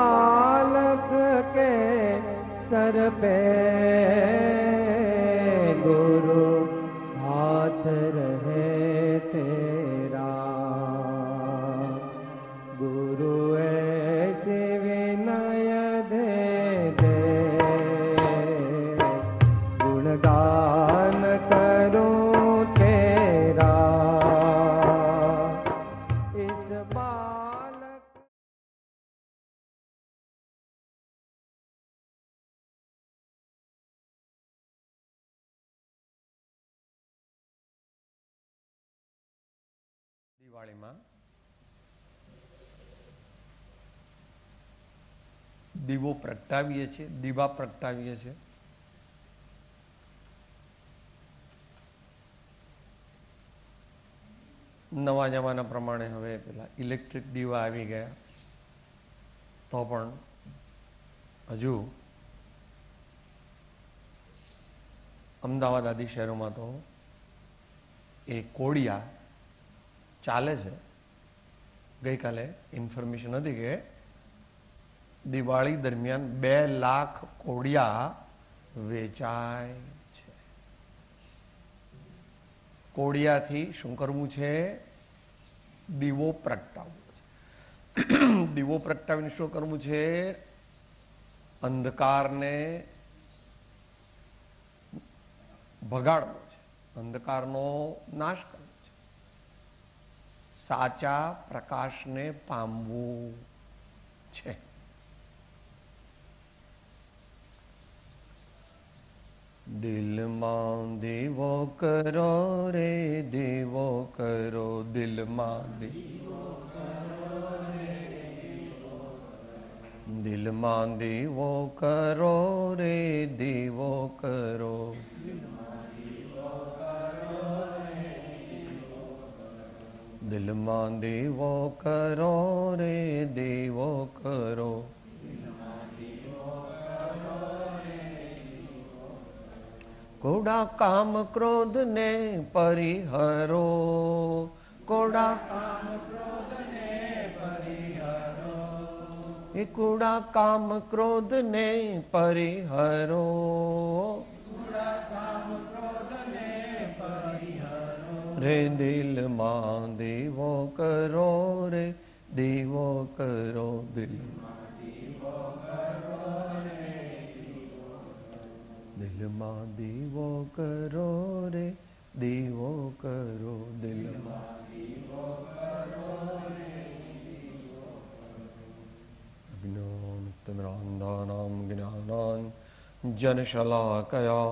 बालक के सर पे गुरु हाथ रहे तेरा। गुरु ऐसे विनय दे दे, गुणगान करूं तेरा। इस बालक દિવાળીમાં દીવો પ્રગટાવીએ છીએ, દીવા પ્રગટાવીએ છીએ. નવા જમાના પ્રમાણે હવે પેલા ઇલેક્ટ્રિક દીવા આવી ગયા, તો પણ હજુ અમદાવાદ આદિ શહેરોમાં તો એ કોડિયા ચાલે છે. ગઈકાલે ઇન્ફોર્મેશન હતી કે દિવાળી દરમિયાન 2 લાખ કોડિયા વેચાય છે. કોડિયાથી શું કરવું છે? દીવો પ્રગટાવવો છે. દીવો પ્રગટાવીને શું કરવું છે? અંધકારને ભગાડવો છે, અંધકારનો નાશ કરવો છે, સાચા પ્રકાશને પામવું છે. દિલમાં દેવો કરો રે દેવો કરો, દિલમાં દિલમાં દેવો કરો રે દેવો કરો. દિલમાં દેવો કરો રે દેવો કરો. કોડા કામ ક્રોધ ને પરિહરો, કોડા કામ ક્રોધ ને પરિહરો, એ કોડા કામ ક્રોધ ને પરિહરો, કોડા કામ ક્રોધ ને પરિહરો. રે દિલમાં દેવો કરો રે દેવો કરો, દિલમાં દિલમાં દેવો કરો રે દેવો કરો, દિલમાં દેવો કરો રે દેવો કરો. અજ્ઞાનતિમિરાંધાનાં જ્ઞાનાન જનશલાકયા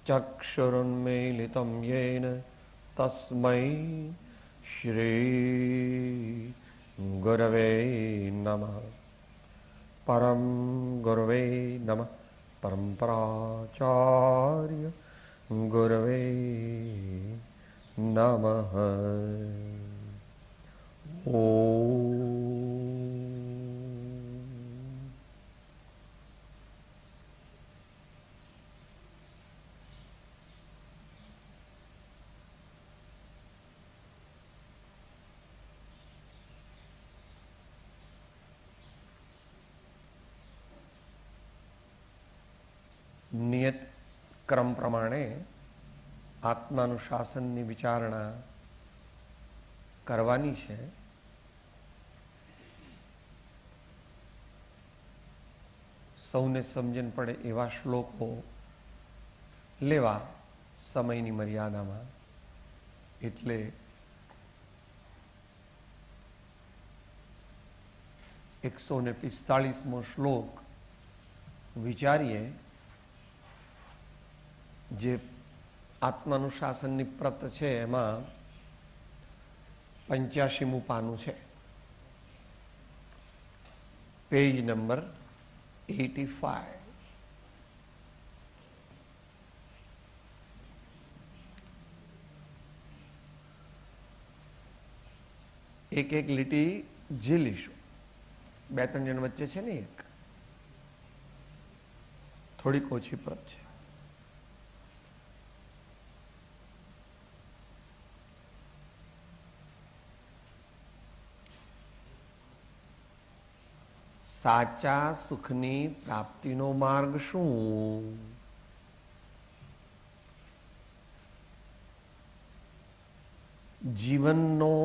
ચક્ષુરુન્મીલિतं યેન તસ્મૈ શ્રી ગુરવે નમઃ. પરમ ગુરવે નમઃ. પરમ્પરાચાર્ય ગુરવે નમઃ. ઓમ. નિયત ક્રમ પ્રમાણે આત્માનુશાસનની વિચારણા કરવાની છે. સૌને સમજણ પડે એવા શ્લોકો લેવા સમયની મર્યાદામાં. એટલે 145મો શ્લોક વિચારીએ, જે આત્માનુશાસનની પ્રત છે એમાં 85મું પાનું છે, પેજ નંબર 85. એક એક લીટી ઝીલીશું. 2-3 જણ વચ્ચે છે ને, એક થોડીક ઓછી પ્રત છે. સાચા સુખની પ્રાપ્તિનો માર્ગ શું? જીવનનો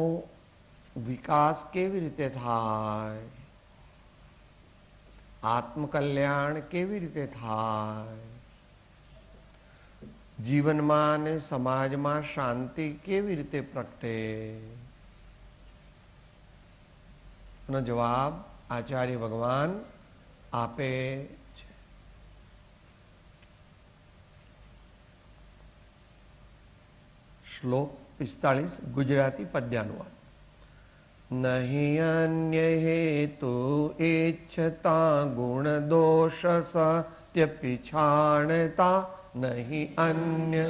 વિકાસ કેવી રીતે થાય? આત્મકલ્યાણ કેવી રીતે થાય? જીવનમાં અને સમાજમાં શાંતિ કેવી રીતે પ્રગટે? નો જવાબ આચાર્ય ભગવાન આપે છે. શ્લોક 45 ગુજરાતી પદ્યાનુવાદ. નહીં અન્ય હેતુ ઈચ્છતા ગુણ દોષ સત્ય પિછાણતા. નહીં અન્ય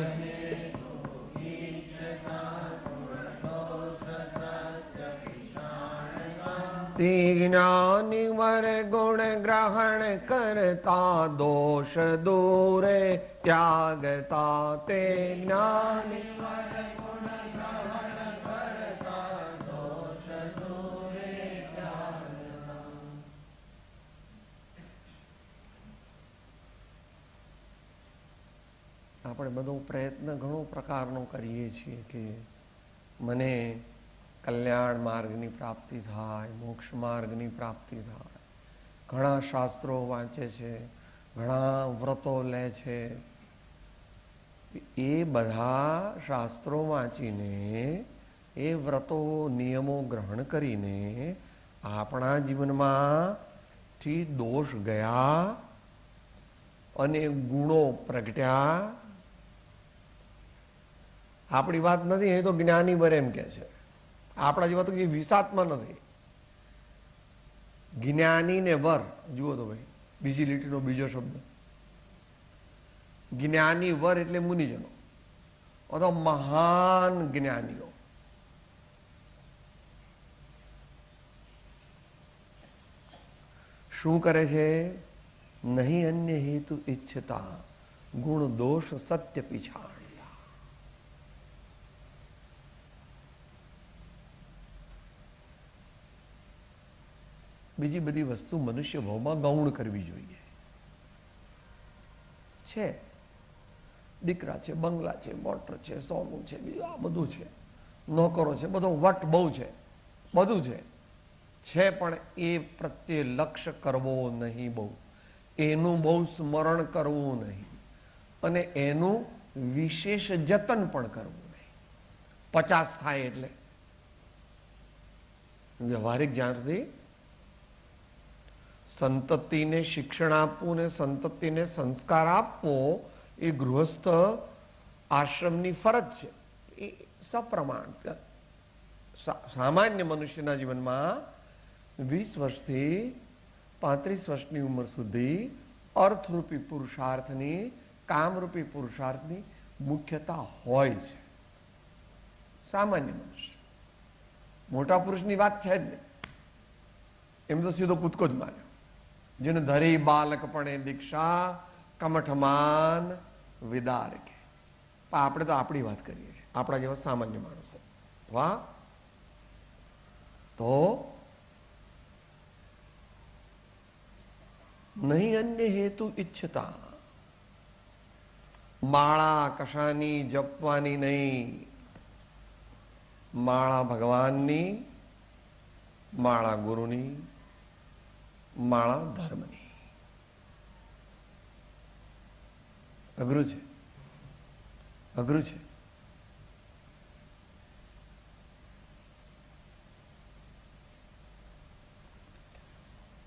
તે જ્ઞાની વર ગુણ ગ્રહણ કરતા દોષ દૂરે ત્યાગતા. તે જ્ઞાની આપણે બધો પ્રયત્ન ઘણો પ્રકારનો કરીએ છીએ કે મને કલ્યાણ માર્ગની પ્રાપ્તિ થાય, મોક્ષ માર્ગની પ્રાપ્તિ થાય. ઘણા શાસ્ત્રો વાંચે છે, ઘણા વ્રતો લે છે. એ બધા શાસ્ત્રો વાંચીને, એ વ્રતો નિયમો ગ્રહણ કરીને આપણા જીવનમાંથી દોષ ગયા અને ગુણો પ્રગટ્યા. આપણી વાત નથી, એ તો જ્ઞાની વર એમ કે છે. આપણા જેવા તો વિષાત્મા નથી. જ્ઞાની ને વર જુઓ તો ભાઈ, બીજી લીટીનો બીજો શબ્દ. જ્ઞાની વર એટલે મુનિજનો અથવા મહાન જ્ઞાનીઓ. શું કરે છે? નહીં અન્ય હેતુ ઈચ્છતા ગુણ દોષ સત્ય પીછાણ. બીજી બધી વસ્તુ મનુષ્ય ભાવમાં ગૌણ કરવી જોઈએ. છે દીકરા છે, બંગલા છે, મોટર છે, સોનું છે, બીજું આ બધું છે, નોકરો છે, બધો વટ બહુ છે, બધું છે પણ એ પ્રત્યે લક્ષ્ય કરવો નહીં. બહુ એનું બહુ સ્મરણ કરવું નહીં અને એનું વિશેષ જતન પણ કરવું નહીં. 50 થાય એટલે વ્યવહારિક જ્યાં સુધી સંતતિને શિક્ષણ આપવું ને સંતતિને સંસ્કાર આપવો એ ગૃહસ્થ આશ્રમની ફરજ છે. એ સપ્રમાણ સામાન્ય મનુષ્યના જીવનમાં 20 વર્ષથી 35 વર્ષની ઉંમર સુધી અર્થરૂપી પુરુષાર્થની, કામરૂપી પુરુષાર્થની મુખ્યતા હોય છે. સામાન્ય મનુષ્ય, મોટા પુરુષની વાત છે જ નહીં. એમ તો સીધો કૂદકો જ માર્યો. જેને ધરી બાલકપણે દીક્ષા કમઠમાન વિદાર કે. આપણે તો આપણી વાત કરીએ છીએ, આપણા જેવા સામાન્ય માણસો. વાહ! તો નહીં અન્ય હેતુ ઈચ્છતા. માળા કશાની જપવાની નહીં. માળા ભગવાનની, માળા ગુરુની, માળા ધર્મની. અઘરું છે, અઘરું છે.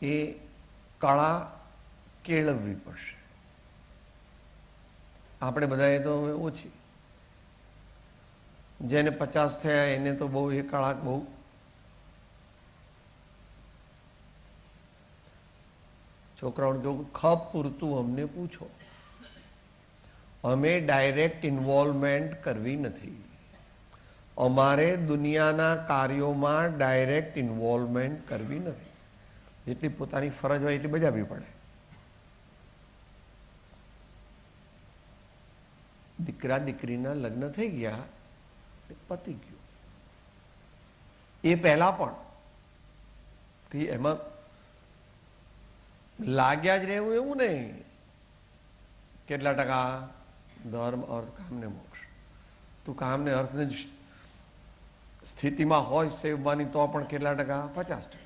એ કળા કેળવવી પડશે. આપણે બધાએ તો ઓછી, જેને 50 થયા એને તો બહુ એ કળા બહુ. છોકરાઓને કહું, ખપ પૂરતું અમને પૂછો. અમે ડાયરેક્ટ ઇન્વોલ્વમેન્ટ કરવી નથી. અમારે દુનિયાના કાર્યોમાં ડાયરેક્ટ ઇન્વોલ્વમેન્ટ કરવી નથી. જેટલી પોતાની ફરજ હોય એટલી બજાવવી પડે. દીકરા દીકરીના લગ્ન થઈ ગયા, પતી ગયું. એ પહેલા પણ એમાં લાગ્યા જ રહેવું એવું નહીં. કેટલા ટકા? ધર્મ, અર્થ, કામ ને મોક્ષ. તું કામ ને અર્થને જ સ્થિતિમાં હોય સેવવાની તો પણ કેટલા ટકા? 50%.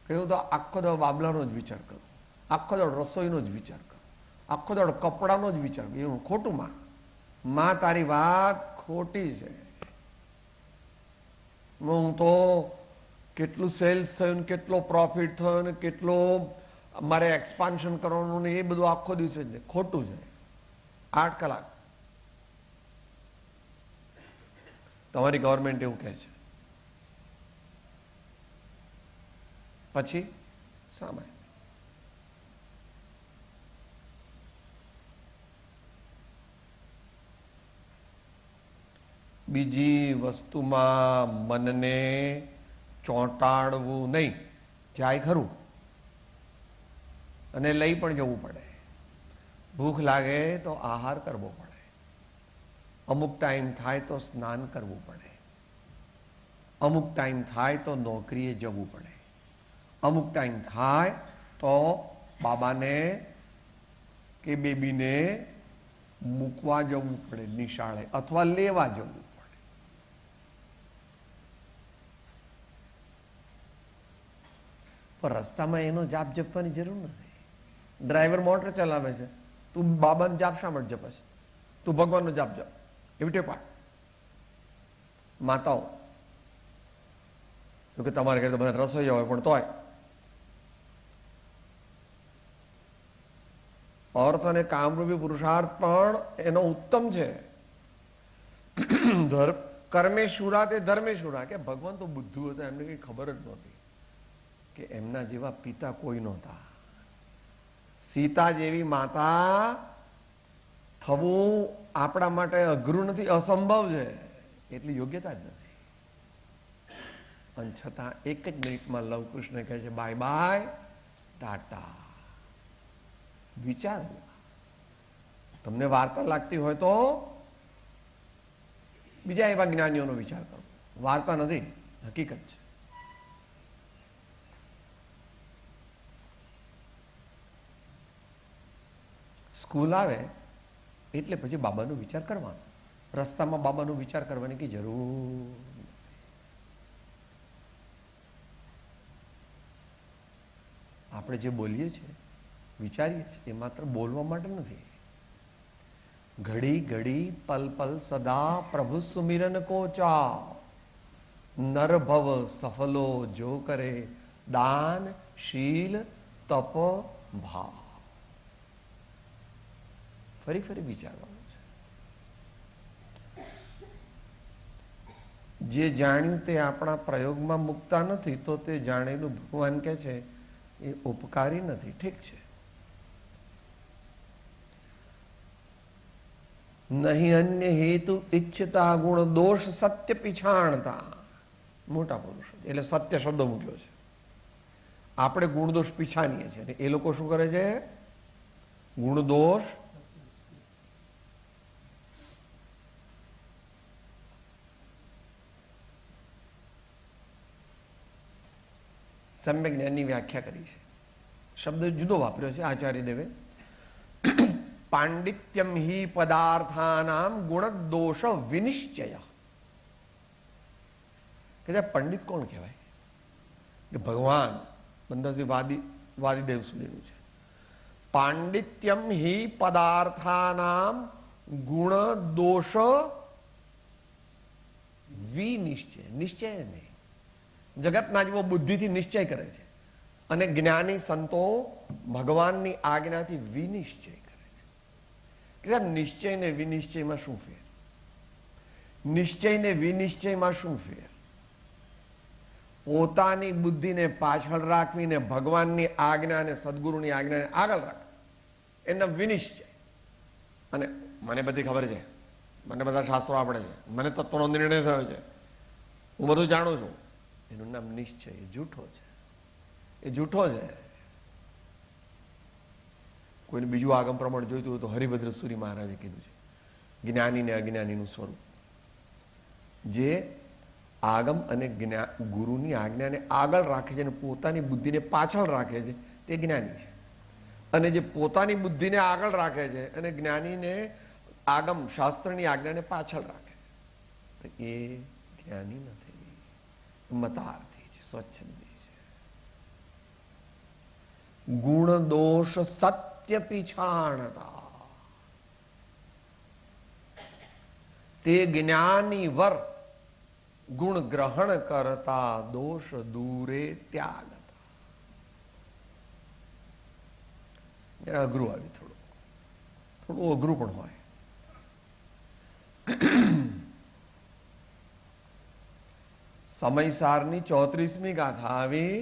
કહ્યું તો આખો દાડો બાબલાનો જ વિચાર કરો, આખો દાડો રસોઈનો જ વિચાર કરો, આખો દાડો કપડાનો જ વિચાર કરો. એવું ખોટું માં તારી વાત ખોટી છે. હું તો કેટલું સેલ્સ થયું ને કેટલો પ્રોફિટ થયો ને કેટલો મારે એક્સપાન્શન કરવાનું ને એ બધું આખો દિવસે જ ખોટું છે. 8 કલાક તમારી ગવર્મેન્ટ એવું કહે છે, પછી સામે બીજી વસ્તુમાં મનને ચોંટાડવું નહીં. જાય ખરું અને લઈ પણ જવું પડે. ભૂખ લાગે તો આહાર કરવો પડે, અમુક ટાઈમ થાય તો સ્નાન કરવું પડે, અમુક ટાઈમ થાય તો નોકરીએ જવું પડે, અમુક ટાઈમ થાય તો બાબાને કે બેબીને મૂકવા જવું પડે નિશાળે અથવા લેવા જવું પડે. પણ રસ્તામાં એનો જાપ જપવાની જરૂર નથી. ડ્રાઈવર મોટર ચલાવે છે, તું બાબાનો જાપ શા માટે જપે છે? તું ભગવાનનો જાપ જપ. એવી ટેવ પાડ. માતાઓ તો કે તમારે ઘરે તો બધા રસોઈ હોય પણ તોય અર્થ અને કામરૂપી પુરુષાર્થ પણ એનો ઉત્તમ છે. કર્મેશુરા તે ધર્મેશુરા. કે ભગવાન તો બુદ્ધુ હતા, એમને કઈ ખબર જ નહોતી કે એમના જેવા પિતા કોઈ નહોતા. સીતા જેવી માતા થવું આપણા માટે અઘરું નથી, અસંભવ છે. એટલી યોગ્યતા જ નથી. અને છતાં એક જ મિનિટમાં લવ કૃષ્ણ કહે છે બાય બાય ટાટા. વિચાર. તમને વાર્તા લાગતી હોય તો બીજા એવા જ્ઞાનીઓનો વિચાર કરો. વાર્તા નથી, હકીકત છે. સ્કૂલ આવે એટલે પછી બાબાનો વિચાર કરવાનો. રસ્તામાં બાબાનો વિચાર કરવાની કઈ જરૂર. આપણે જે બોલીએ છીએ, વિચારીએ છીએ, એ માત્ર બોલવા માટે નથી. ઘડી ઘડી પલ પલ સદા પ્રભુ સુમિરન કો ચાવ, નર ભવ સફલો જો કરે દાન શીલ તપ ભાવ. ફરી ફરી વિચારવાનું છે. જે જાણ્યું તે આપણા પ્રયોગમાં મૂકતા નથી તો તે જાણેલું ભગવાન કહે છે એ ઉપકારી નથી. ઠીક છે. નહીં અન્ય હેતુ ઈચ્છતા ગુણ દોષ સત્ય પીછાણતા. મોટા પુરુષ એટલે સત્ય શબ્દ મૂક્યો છે. આપણે ગુણ દોષ પીછાણીએ છીએ, એ લોકો શું કરે છે? ગુણ દોષ સમ્યક જ્ઞાનની વ્યાખ્યા કરી છે. શબ્દ જુદો વાપર્યો છે આચાર્ય દેવે. પાંડિત્યમ હિ પદાર્થાનામ ગુણ દોષ વિનિશ્ચય. કે પંડિત કોણ કહેવાય? કે ભગવાન બંધાથી વાદીદેવ સુધીનું છે. પાંડિત્યમ હિ પદાર્થાનામ ગુણ દોષ વિનિશ્ચય. નિશ્ચય નહીં. જગતના જેવો બુદ્ધિથી નિશ્ચય કરે છે અને જ્ઞાની સંતો ભગવાનની આજ્ઞાથી વિનિશ્ચય કરે છે. નિશ્ચય ને વિનિશ્ચયમાં શું ફેર? નિશ્ચય ને વિનિશ્ચયમાં શું ફેર? પોતાની બુદ્ધિને પાછળ રાખવીને ભગવાનની આજ્ઞા અને સદગુરુની આજ્ઞાને આગળ રાખ, એનો વિનિશ્ચય. અને મને બધી ખબર છે, મને બધા શાસ્ત્રો આવડે છે, મને તત્વનો નિર્ણય થયો છે, હું બધું જાણું છું, એનું નામ નિશ્ચય. એ જૂઠો છે. એ જૂઠો છે. કોઈને બીજું આગમ પ્રમાણ જોઈતું હોય તો હરિભદ્ર સુરી મહારાજે કીધું છે જ્ઞાની ને અજ્ઞાનીનું સ્વરૂપ. જે આગમ અને ગુરુની આજ્ઞાને આગળ રાખે છે અને પોતાની બુદ્ધિને પાછળ રાખે છે તે જ્ઞાની છે. અને જે પોતાની બુદ્ધિને આગળ રાખે છે અને જ્ઞાનીને આગમ શાસ્ત્રની આજ્ઞાને પાછળ રાખે છે તો એ જ્ઞાની નથી, મતાર્થી છે, સ્વચ્છંદી છે. ગુણ દોષ સત્ય પીછાણતા તે જ્ઞાની વર ગુણ ગ્રહણ કરતા દોષ દૂરે ત્યાગતા. જરા અઘરું આવ્યું, થોડું અઘરું પણ હોય. સમયસારની 34મી ગાથા આવી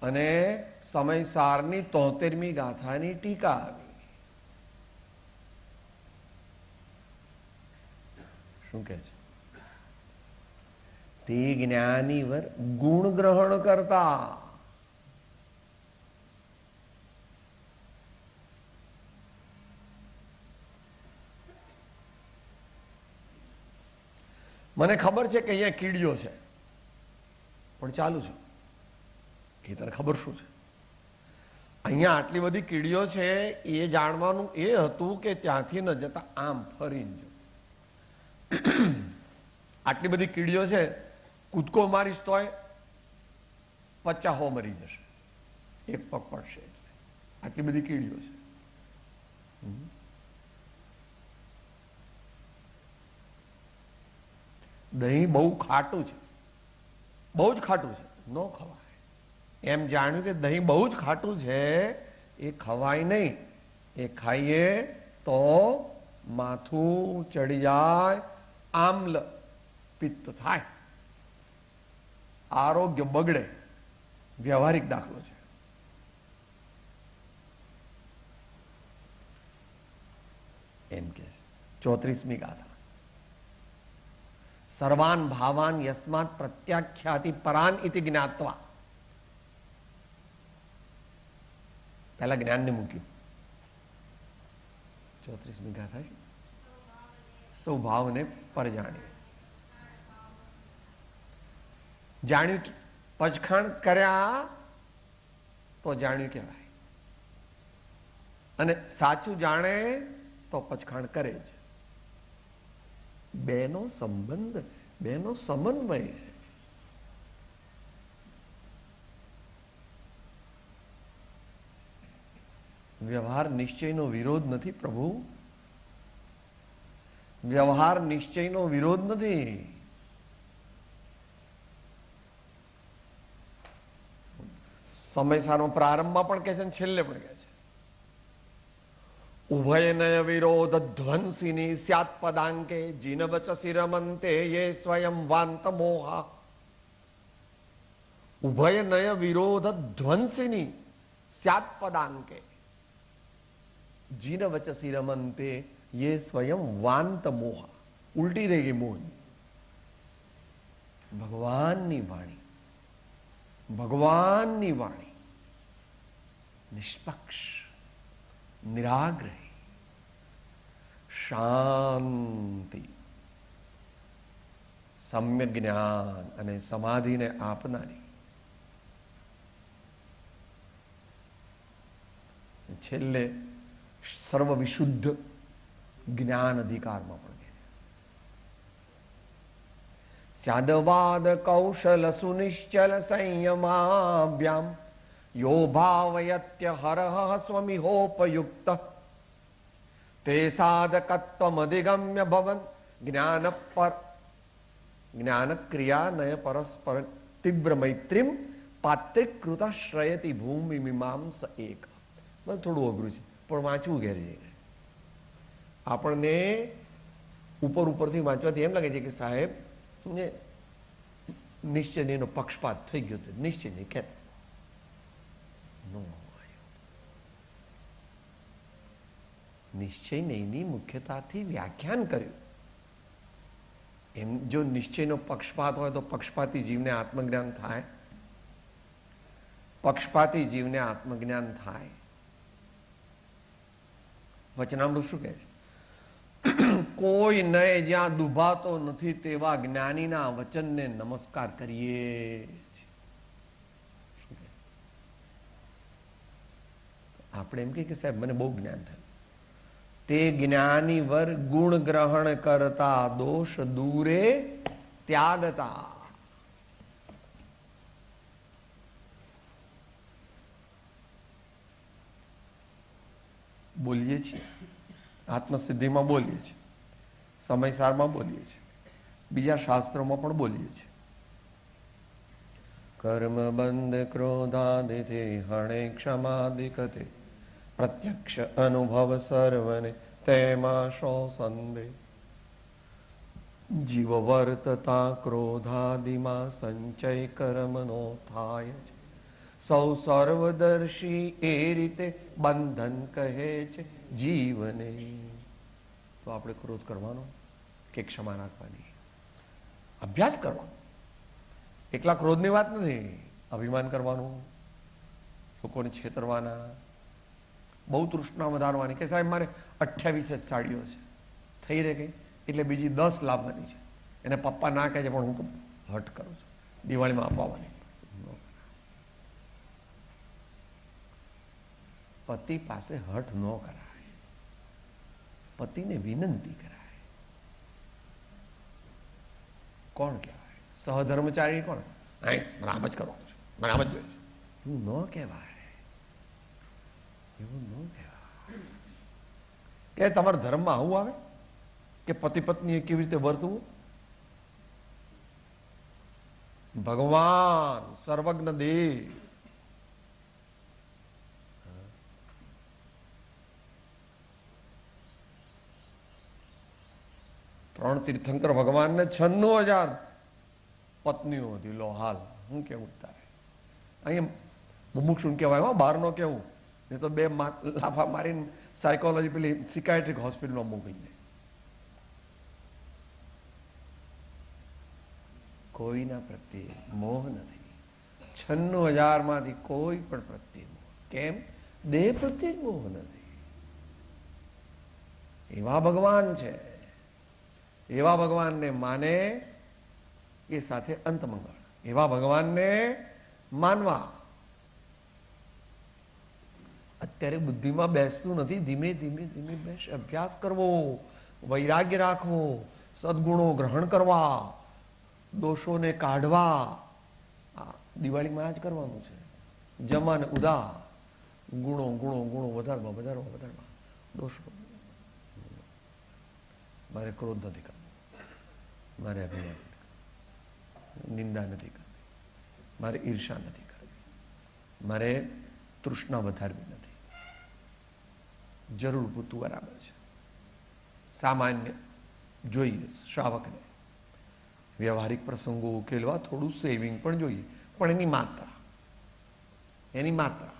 અને સમયસારની 73મી ગાથાની ટીકા આવી. શું કહે છે? તે જ્ઞાની વર ગુણ ગ્રહણ કરતા મને ખબર છે કે અહીંયા કીડીઓ છે પણ ચાલુ છે, એ તને ખબર શું છે? અહીંયા આટલી બધી કીડીઓ છે એ જાણવાનું એ હતું કે ત્યાંથી ન જતા આમ ફરીને જો. આટલી બધી કીડીઓ છે, કૂદકો મારીશ તોય 50 મરી જશે, એક પગ પડશે. આટલી બધી કીડીઓ છે. દહીં બહુ ખાટું છે, બહુ જ ખાટું છે, ન ખવાય. એમ જાણ્યું કે દહીં બહુ જ ખાટું છે, એ ખવાય નહીં. એ ખાઈએ તો માથું ચડી જાય, આમ્લ પિત્ત થાય, આરોગ્ય બગડે. વ્યવહારિક દાખલો છે. એમ કે 34મી ગાથા સર્વાન ભાવાન યસ્માત પ્રત્યાખ્યાતિ પરાન ઇતિ જ્ઞાત્વા. પહેલા જ્ઞાનને મૂક્યું. 34મી ગાથા છે સ્વભાવને પર જાણ્યું. જાણ્યું પચખાણ કર્યા તો જાણ્યું કહેવાય, અને સાચું જાણે તો પચખાણ કરે જ. બેનો સંબંધ, બેનો સમન્વય છે. વ્યવહાર નિશ્ચયનો વિરોધ નથી પ્રભુ, વ્યવહાર નિશ્ચયનો વિરોધ નથી. સમયસારનો પ્રારંભમાં પણ કહે છે અને છેલ્લે પણ કહે છે ઉભયનય વિરોધ ધ્વંસિની સ્યાત પદાંકે જીનવચસી રમંતે યે સ્વયં વાંત મોહા. ઉભયનય વિરોધ ધ્વંસિની સ્યાત પદાંકે જીનવચસી રમંતે યે સ્વયં વાંત મોહા. ઉલટી રહી ગઈ મોહ. ભગવાનની વાણી, ભગવાનની વાણી નિષ્પક્ષ, નિરાગ્રહી, શાંતિ, સમ્યક જ્ઞાન અને સમાધિને આપનારી. છેલ્લે સર્વ વિશુદ્ધ જ્ઞાન અધિકારમાં પણ કહે છે સ્યાદવાદ કૌશલ સુનિશ્ચલ સંયમાભ્યામ યો ભાવયત્ય હરહ સ્વમિહોપયુક્ત તે સાધકત્વમધિગમ્ય ભવન જ્ઞાનક્રિયાનય પરસ્પર તીવ્ર મૈત્રીમ પાત્રિકૃત શ્રયતિ ભૂમિ મીમાંસ એક. મને થોડું અઘરું છે પણ વાંચવું ઘેર જઈને. આપણને ઉપરથી વાંચવાથી એમ લાગે છે કે સાહેબ ને નિશ્ચયનો પક્ષપાત થઈ ગયો છે, નિશ્ચય નહીં કહેતા. નિશ્ચય નહીંની મુખ્યતાથી વ્યાખ્યાન કર્યું. એમ જો નિશ્ચયનો પક્ષપાત હોય તો પક્ષપાતી જીવને આત્મજ્ઞાન થાય, પક્ષપાતી જીવને આત્મજ્ઞાન થાય. વચનામૃત શું કહે છે? કોઈ નહીં, જ્યાં દુભાતો નથી તેવા જ્ઞાનીના વચનને નમસ્કાર કરીએ. આપણે એમ કે સાહેબ મને બહુ જ્ઞાન થયું. તે જ્ઞાની વર ગુણ ગ્રહણ કરતા દોષ દૂરે ત્યાગતા. બોલીએ છીએ, આત્મસિદ્ધિમાં બોલીએ છીએ, સમયસારમાં બોલીએ છીએ, બીજા શાસ્ત્રોમાં પણ બોલીએ છીએ. કર્મ બંધ ક્રોધાદિથી હણે ક્ષમાદિકતે પ્રત્યક્ષ અનુભવ સર્વને તેમાં શો સંદેહ. જીવ વર્તતા ક્રોધાદિમાં સંચય કર્મનો થાય છે. સૌ સર્વદર્શી એ રીતે બંધન કહે છે જીવને. તો આપણે ક્રોધ કરવાનો કે ક્ષમા રાખવાની? અભ્યાસ કરવાનો. એકલા ક્રોધની વાત નથી. અભિમાન કરવાનું, લોકોને છેતરવાના, બહુ તૃષ્ણા વધારવાની કે સાહેબ મારે 28 જ સાડીઓ છે, થઈ રહે ગઈ એટલે બીજી 10 લાવવાની છે. એને પપ્પા ના કહે છે પણ હું તો હટ કરું છું, દિવાળીમાં અપાવવાની. પતિ પાસે હઠ ન કરાય, પતિને વિનંતી કરાય. કોણ કહેવાય? સહધર્મચારી કોણ? મને આમ જ કરવાનું છે, મને આમ જ જોઈએ છે. એવું ન કહેવાય, એવું ન કહેવાય. કે તમારા ધર્મમાં આવું આવે કે પતિ પત્નીએ કેવી રીતે વર્તવું? ભગવાન સર્વજ્ઞ દેવ ત્રણ તીર્થંકર ભગવાનને 96,000 પત્નીઓ હતી. લો હાલ હું કેવું તારે અહીંયા મુમુક્ષુન કહેવાય, બહાર નો કેવું. એ તો 2 લાફા મારીને સાયકોલોજી પેલી સિકાયટ્રિક હોસ્પિટલમાં મૂકી દે. કોઈના પ્રત્યે મોહ નથી. 96,000 માંથી કોઈ પણ પ્રત્યે મોહ. કેમ? દેહ પ્રત્યે જ મોહ નથી. એવા ભગવાન છે. એવા ભગવાનને માને એ સાથે અંત મંગળ. એવા ભગવાનને માનવા. અત્યારે બુદ્ધિમાં બેસતું નથી. ધીમે ધીમે ધીમે બેસ, અભ્યાસ કરવો, વૈરાગ્ય રાખવો, સદગુણો ગ્રહણ કરવા, દોષોને કાઢવા. દિવાળીમાં આ જ કરવાનું છે. જમા ને ઉદા, ગુણો ગુણો ગુણો વધારવા વધારવા વધારવા. દોષો. મારે ક્રોધ નથી કરવો, મારે અભિમાન નથી કરવું, નિંદા નથી કરવી, મારે ઈર્ષા નથી કરવી, મારે તૃષ્ણા વધારવી નથી. જરૂર પૂરતું બરાબર છે. સામાન્ય જોઈએ શ્રાવકને વ્યવહારિક પ્રસંગો ઉકેલવા થોડું સેવિંગ પણ જોઈએ, પણ એની માત્રા, એની માત્રા.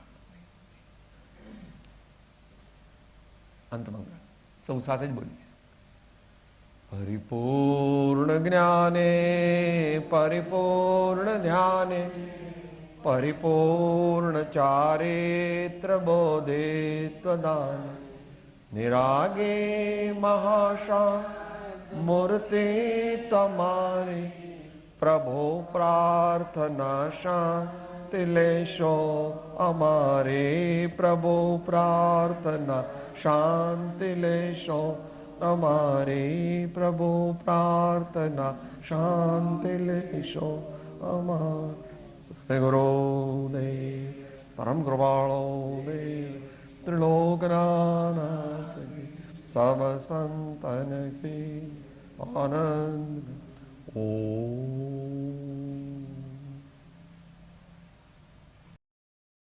અંતમંગળ સૌ સાથે જ બોલીએ. પરિપૂર્ણ જ્ઞાને પરિપૂર્ણ ધ્યાને પરિપૂર્ણ ચારિત્ર બોધે ત્વદાન નિરાગે મહાશા મૂર્તિ તમારે પ્રભો પ્રાર્થના શાંતિ લેશો અમારે પ્રભો પ્રાર્થના શાંતિ લેશો અમારે પ્રભુ પ્રાર્થના શાંતિ લેશો અમારે ગુરુદેવ પરમ કૃપાળો દેવ ત્રિલોકનાથ સબ સંતન કી આનંદ. ઓમ